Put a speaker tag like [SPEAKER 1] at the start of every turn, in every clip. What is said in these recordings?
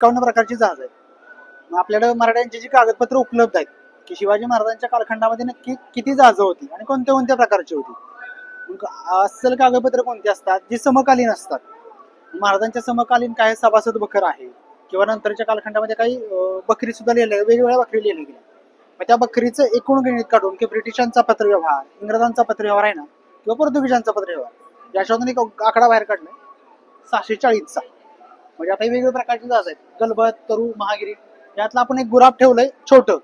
[SPEAKER 1] 51 प्रकारची जहाज आहेत. मग आपल्याला मराठ्यांची जी कागदपत्र उपलब्ध आहेत की शिवाजी महाराजांच्या कालखंडामध्ये नक्की किती जहाजं होती आणि कोणत्या कोणत्या प्रकारची होती. अस्सल कागदपत्र कोणती असतात, जी समकालीन असतात. महाराजांच्या समकालीन काही सभासद बखर आहे किंवा नंतरच्या कालखंडामध्ये काही बकरी सुद्धा लिहिल्या, वेगवेगळ्या बकरी लिहिल्या गेल्या. मग त्या बकरीचं एकूण गणित काढून की ब्रिटिशांचा पत्रव्यवहार, इंग्रजांचा पत्रव्यवहार आहे ना, किंवा पोर्तुगीजांचा पत्रव्यवहार, याच्यातून एक आकडा बाहेर काढलाय 640चा. म्हणजे आता वेगवेगळ्या प्रकारचे जहाज आहेत, गलबत, तरू, महागिरी. यातलं आपण एक गुराब ठेवलंय छोटं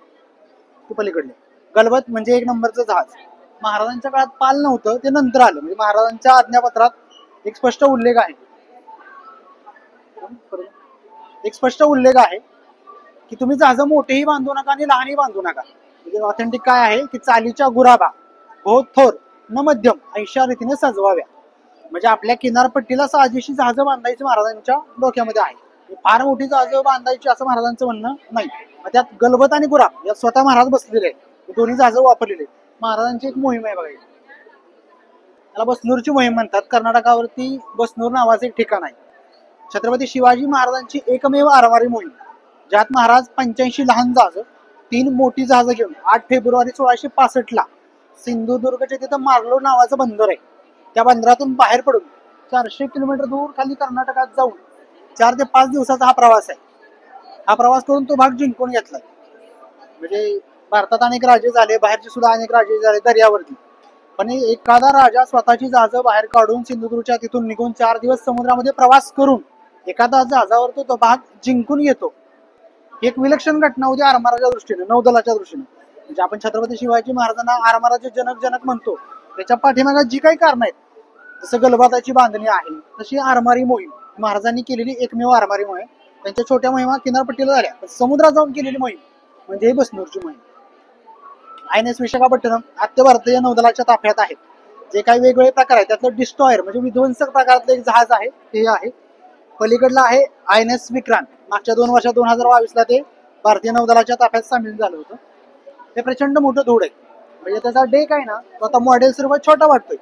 [SPEAKER 1] पलीकडले. गलबत म्हणजे 1 नंबरचं जहाज. महाराजांच्या काळात पाल नव्हतं, ते नंतर आलं. म्हणजे महाराजांच्या आज्ञापत्रात एक स्पष्ट उल्लेख आहे की तुम्ही जहाज मोठेही बांधू नका आणि लहानही बांधू नका. म्हणजे ऑथेंटिक काय आहे की चालीच्या गुराबा बहुत थोर न मध्यम ऐशा रीतीने सजवाव्या. म्हणजे आपल्या किनारपट्टीला साजेशी जहाज बांधायची महाराजांच्या डोक्यामध्ये आहे. फार मोठी जहाज बांधायची असं महाराजांचं म्हणणं नाही. त्यात गलबत आणि गुराब यात स्वतः महाराज बसलेले आहेत, दोन्ही जहाज वापरलेले. महाराजांची एक मोहीम आहे बघा, त्याला बसनूरची मोहीम म्हणतात. कर्नाटकावरती बसनूर नावाचं एक ठिकाण आहे. छत्रपती शिवाजी महाराजांची एकमेव आरमारी मोहीम, ज्यात महाराज 85 लहान जहाज, 3 मोठी जहाज घेऊन 8 फेब्रुवारी 1665 सिंधुदुर्गच्या तिथं मार्लोर नावाचं बंदर आहे, त्या बंदरातून बाहेर पडून 400 किलोमीटर दूर खाली कर्नाटकात जाऊन 4 ते 5 दिवसाचा हा प्रवास आहे. हा प्रवास करून तो भाग जिंकून घेतला. म्हणजे भारतात अनेक राजे झाले, बाहेरचे सुद्धा अनेक राजे झाले दर्यावरती, पण एखादा राजा स्वतःची जहाज बाहेर काढून सिंधुदुर्गच्या तिथून निघून 4 दिवस समुद्रामध्ये प्रवास करून एखादा जहाजावर तो भाग जिंकून येतो. एक विलक्षण घटना होती आरमाराच्या दृष्टीने, नौदलाच्या दृष्टीने. म्हणजे आपण छत्रपती शिवाजी महाराजांना आरमाराचे जनक म्हणतो, त्याच्या पाठीमागे जी काही कारण आहेत, जसं गलबाताची बांधणी आहे, तशी आरमारी मोहीम महाराजांनी केलेली एकमेव आरमारी मोहीम. त्यांच्या छोट्या मोहिमा किनारपट्टीला झाल्या, समुद्रात जाऊन केलेली मोहीम म्हणजे बसनूरची मोहीम. INS विशाखापट्टणम आद्य भारतीय नौदलाच्या ताफ्यात आहेत. जे काही वेगवेगळे प्रकार आहेत त्यातलं डिस्ट्रॉयर म्हणजे विध्वंसक प्रकारातलं एक जहाज आहे ते आहे. पलीकडला आहे INS विक्रांत. मागच्या 2 वर्षात 2022 ते भारतीय नौदलाच्या ताफ्यात सामील झालं होतं. हे प्रचंड मोठं धूड आहे. म्हणजे त्याचा डेक आहे ना, तो आता मॉडेल सर्वात छोटा वाटतोय,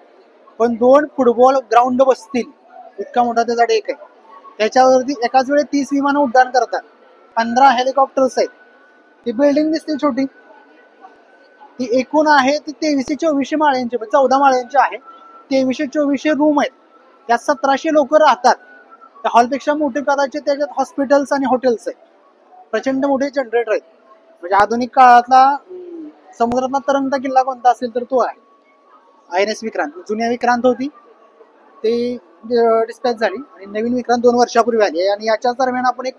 [SPEAKER 1] पण 2 फुटबॉल ग्राउंड बसतील इतका मोठा त्याचा डेक आहे. त्याच्यावरती एकाच वेळी 30 विमानं उड्डाण करतात, 15 हेलिकॉप्टर्स आहेत. ती बिल्डिंग दिसते छोटी, ती एकूण आहे ती 2324 माळ्यांची, 14 माळ्यांची आहे. 2324 रूम आहेत, त्यात 1700 लोक राहतात. त्या हॉलपेक्षा मोठे कदाचित त्याच्यात हॉस्पिटल्स आणि हॉटेल्स आहेत. प्रचंड मोठे जनरेटर आहेत. म्हणजे आधुनिक काळातला समुद्रातला तरंगता किल्ला कोणता असेल तर तो आहे INS विक्रांत. जुन्या विक्रांत होती ते डिस्पॅच झाली आणि नवीन विक्रांत 2 वर्षापूर्वी आली. आणि याच्याच दरम्यान आपण एक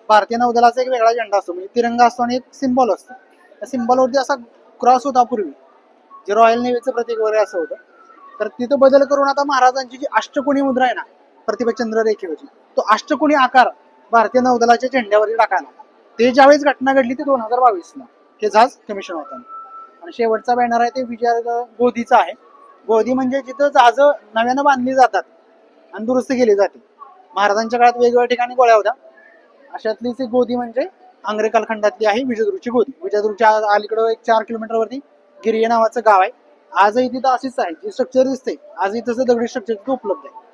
[SPEAKER 1] भारतीय नौदलाचा एक वेगळा झेंडा असतो, म्हणजे तिरंगा असतो आणि एक सिम्बॉल असतो. त्या सिम्बॉलवरती असा क्रॉस होता पूर्वी, जे रॉयल नेव्हीचं प्रतीक वगैरे असं होतं. तर तिथं बदल करून आता महाराजांची जी अष्टकोनी मुद्रा आहे ना, प्रतिभाचंद्र रेखेवरची, तो अष्टकोनी आकार भारतीय नौदलाच्या झेंड्यावरती टाकायला. ते ज्यावेळेस घटना घडली ते 2022 हे जहाज कमिशन होतं. आणि शेवटचा बॅनर आहे ते विजय गोदीचा आहे. गोदी म्हणजे जिथं जहाज नव्यानं बांधली जातात आणि दुरुस्त केली जाते. महाराजांच्या काळात वेगवेगळ्या ठिकाणी गोळ्या होत्या, अशातलीच एक गोदी म्हणजे आंग्रे कालखंडातली आहे विजयदुर्गची गोदी. विजयदुर्गच्या अलीकडं एक 4 किलोमीटर वरती गिरिये नावाचं गाव आहे. आजही तिथं अशीच आहे, जी स्ट्रक्चर दिसते आजही तसं दगडी स्ट्रक्चर तिथं उपलब्ध आहे.